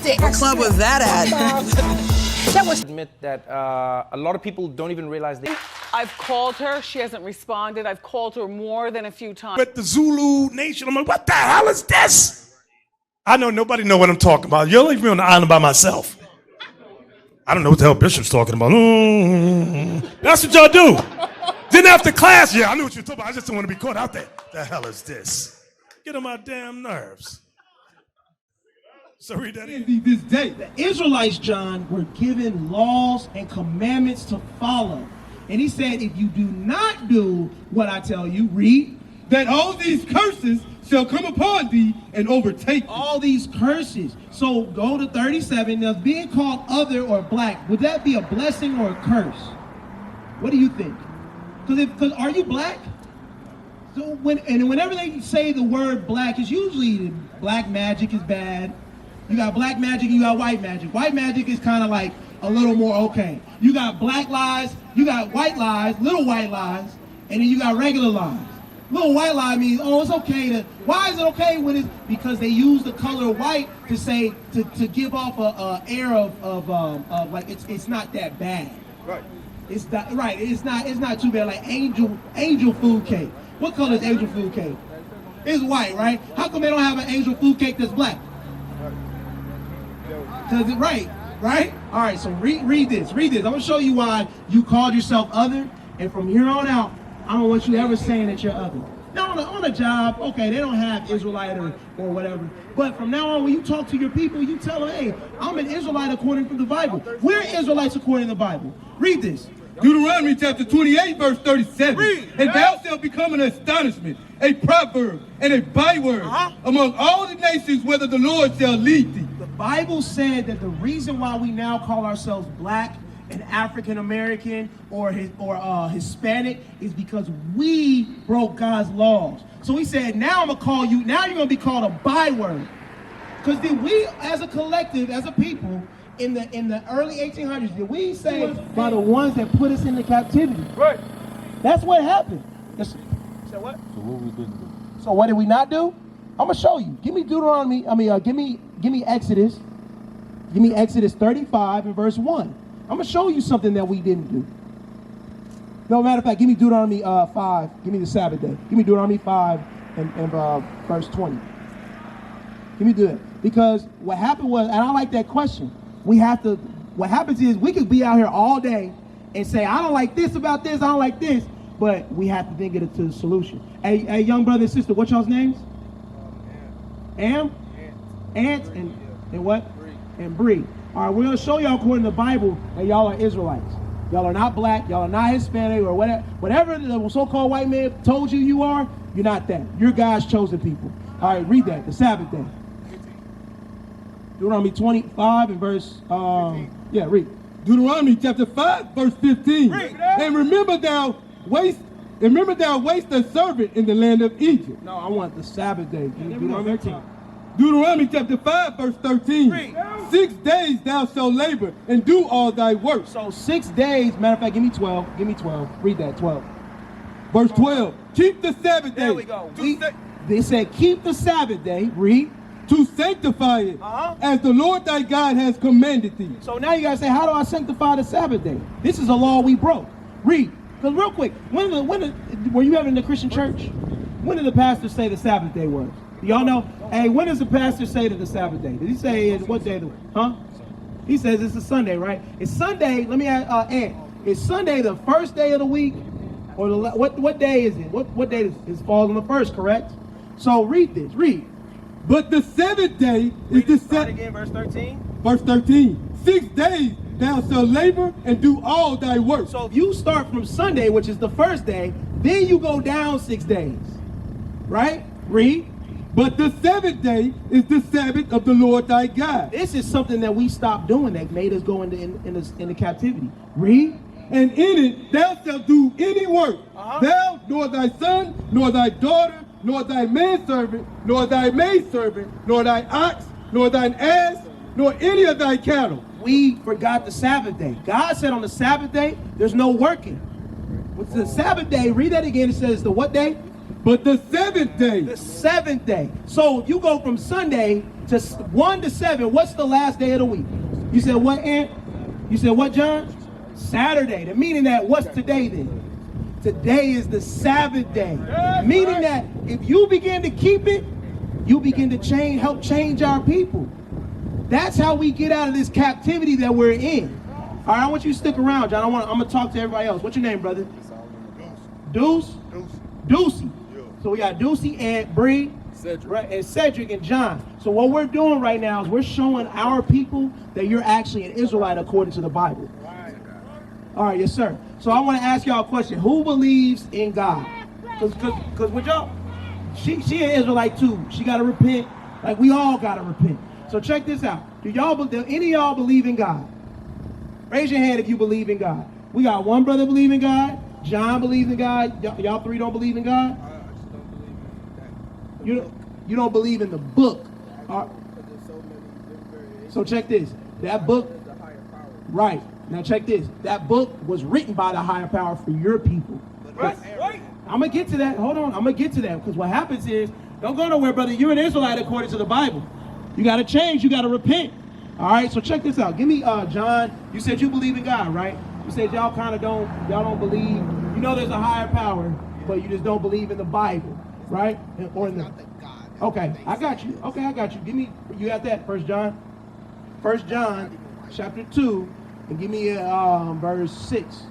sticks. What club was that at? That was. Admit that a lot of people don't even realize they. I've called her. She hasn't responded. I've called her more than a few times. But the Zulu Nation, I'm like, what the hell is this? I know nobody know what I'm talking about. You'll leave me on the island by myself. I don't know what the hell Bishop's talking about. That's what y'all do. Then after class, yeah, I knew what you were talking about. I just don't want to be caught out there. The hell is this? Get on my damn nerves. So read that again. This day, the Israelites, John, were given laws and commandments to follow. And he said, if you do not do what I tell you, read, that all these curses shall come upon thee and overtake thee. All these curses. So go to 37. Now, being called other or black, would that be a blessing or a curse? What do you think? Because are you black? So whenever they say the word black, it's usually black magic is bad. You got black magic and you got white magic. White magic is kind of like a little more okay. You got black lies, you got white lies, little white lies, and then you got regular lies. Little white lie means, oh, it's okay to, why is it okay when it's, because they use the color white to say, to give off a air of like it's not that bad. Right. It's not, right, it's not too bad, like angel food cake. What color is angel food cake? It's white, right? How come they don't have an angel food cake that's black? Because it's right? All right, so read this. I'm gonna show you why you called yourself other, and from here on out, I don't want you ever saying that you're other. Now on a job, okay, they don't have Israelite or whatever, but from now on, when you talk to your people, you tell them, hey, I'm an Israelite according to the Bible. We're Israelites according to the Bible. Read this. Deuteronomy chapter 28, verse 37. Read. And thou shalt become an astonishment, a proverb, and a byword among all the nations, whether the Lord shall lead thee. The Bible said that the reason why we now call ourselves black and African American or Hispanic is because we broke God's laws. So he said, now I'm gonna call you, now you're gonna be called a byword. Because did we as a collective, as a people, in the early 1800s, did we say by the ones that put us into captivity? Right. That's what happened. So what? So what we didn't do. So what did we not do? I'm gonna show you. Give me Deuteronomy. Give me Exodus. Give me Exodus 35 and verse 1. I'm gonna show you something that we didn't do. No, matter of fact, give me Deuteronomy 5. Give me the Sabbath day. Give me Deuteronomy 5 and verse 20. Give me that. Because what happened was, and I like that question. What happens is we could be out here all day and say, I don't like this about this, I don't like this, but we have to then get it to the solution. Hey, young brother and sister, what's y'all's names? Ant, and what? And Bree. All right, we're going to show y'all according to the Bible that y'all are Israelites. Y'all are not black, y'all are not Hispanic, or whatever the so-called white man told you you are, you're not that. You're God's chosen people. All right, read that, the Sabbath day. Deuteronomy 25 and verse, read. Deuteronomy chapter 5, verse 15. Read. And remember thou waste a servant in the land of Egypt. No, I want the Sabbath day. Deuteronomy 13. Deuteronomy chapter 5, verse 13. Read. 6 days thou shalt labor and do all thy work. So 6 days, matter of fact, give me 12. Read that, 12. Verse 12. Keep the Sabbath day. There we go. They said keep the Sabbath day. Read. To sanctify it, as the Lord thy God has commanded thee. So now you gotta say, how do I sanctify the Sabbath day? This is a law we broke. Read. Because real quick, were you ever in the Christian church? When did the pastor say the Sabbath day was? Y'all know? Hey, when does the pastor say that the Sabbath day? Did he say it, what day? He says it's a Sunday, right? Is Sunday, let me ask, Ant, is Sunday the first day of the week? Or what day is it? What day is falls on the first, correct? So read this, read. But the seventh day is the Sabbath. Again, verse 13. Verse 13. 6 days thou shalt labor and do all thy work. So if you start from Sunday, which is the first day, then you go down 6 days. Right? Read. But the seventh day is the Sabbath of the Lord thy God. This is something that we stopped doing that made us go into captivity. Read. And in it thou shalt do any work, thou, nor thy son, nor thy daughter, nor thy manservant, nor thy maidservant, nor thy ox, nor thine ass, nor any of thy cattle. We forgot the Sabbath day. God said on the Sabbath day, there's no working. What's the Sabbath day? Read that again. It says the what day? But the seventh day. The seventh day. So if you go from Sunday to 1 to 7, what's the last day of the week? You said what, Ant? You said what, John? Saturday. The meaning that what's today then? Today is the Sabbath day. Meaning that if you begin to keep it, you begin to help change our people. That's how we get out of this captivity that we're in. All right, I want you to stick around, John. I'm gonna talk to everybody else. What's your name, brother? Deuce? Deucey. So we got Deucey and Bree, right, and Cedric and John. So what we're doing right now is we're showing our people that you're actually an Israelite according to the Bible. All right, yes, sir. So I want to ask y'all a question. Who believes in God? Because with y'all, she an Israelite too. She got to repent. Like we all got to repent. So check this out. Do any of y'all believe in God? Raise your hand if you believe in God. We got one brother believe in God. John believes in God. Y'all three don't believe in God? I just don't believe in that. You don't believe in the book. So check this. That book, right. Now check this. That book was written by the higher power for your people. Right. I'm going to get to that. Hold on. I'm going to get to that. Because what happens is, don't go nowhere, brother. You're an Israelite according to the Bible. You got to change. You got to repent. All right. So check this out. Give me, John, you said you believe in God, right? You said y'all don't believe. You know there's a higher power, but you just don't believe in the Bible, right? Or in the, okay, I got you. Okay, I got you. Give me, you got that, 1 John? 1 John, chapter 2, and give me verse 6.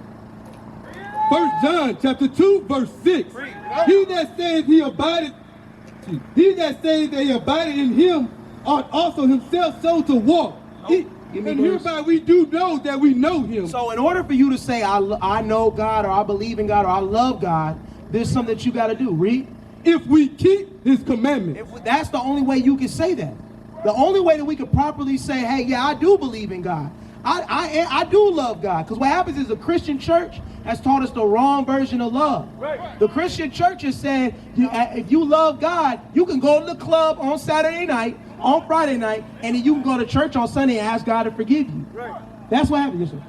1 John chapter 2, verse 6. He that says he abideth in him ought also himself so to walk. And hereby we do know that we know him. So in order for you to say, I know God, or I believe in God, or I love God, there's something that you got to do. Read. If we keep his commandments. That's the only way you can say that. The only way that we could properly say, hey, yeah, I do believe in God. I do love God. Because what happens is the Christian church has taught us the wrong version of love. Right. The Christian church has said, if you love God, you can go to the club on Saturday night, on Friday night, and then you can go to church on Sunday and ask God to forgive you. Right. That's what happens. Yes, sir.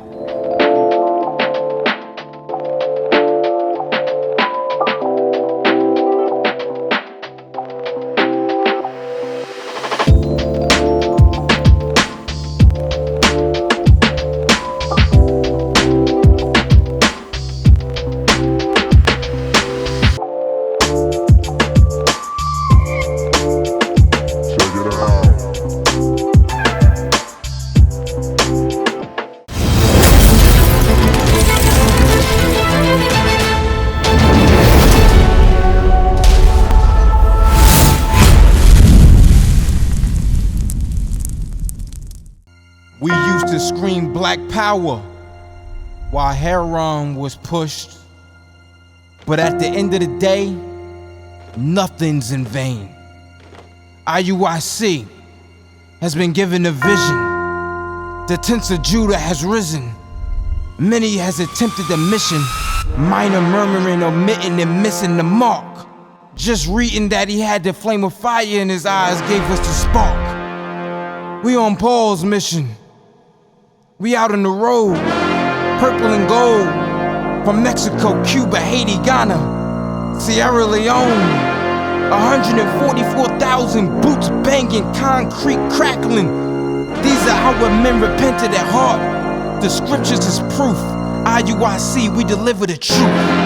We used to scream black power while heroin was pushed. But at the end of the day, nothing's in vain. IUIC has been given a vision. The tents of Judah has risen. Many has attempted the mission. Minor murmuring, omitting, and missing the mark. Just reading that he had the flame of fire in his eyes gave us the spark. We on Paul's mission. We out on the road, purple and gold, from Mexico, Cuba, Haiti, Ghana, Sierra Leone. 144,000 boots banging, concrete crackling. These are our men repented at heart. The scriptures is proof. IUIC, we deliver the truth.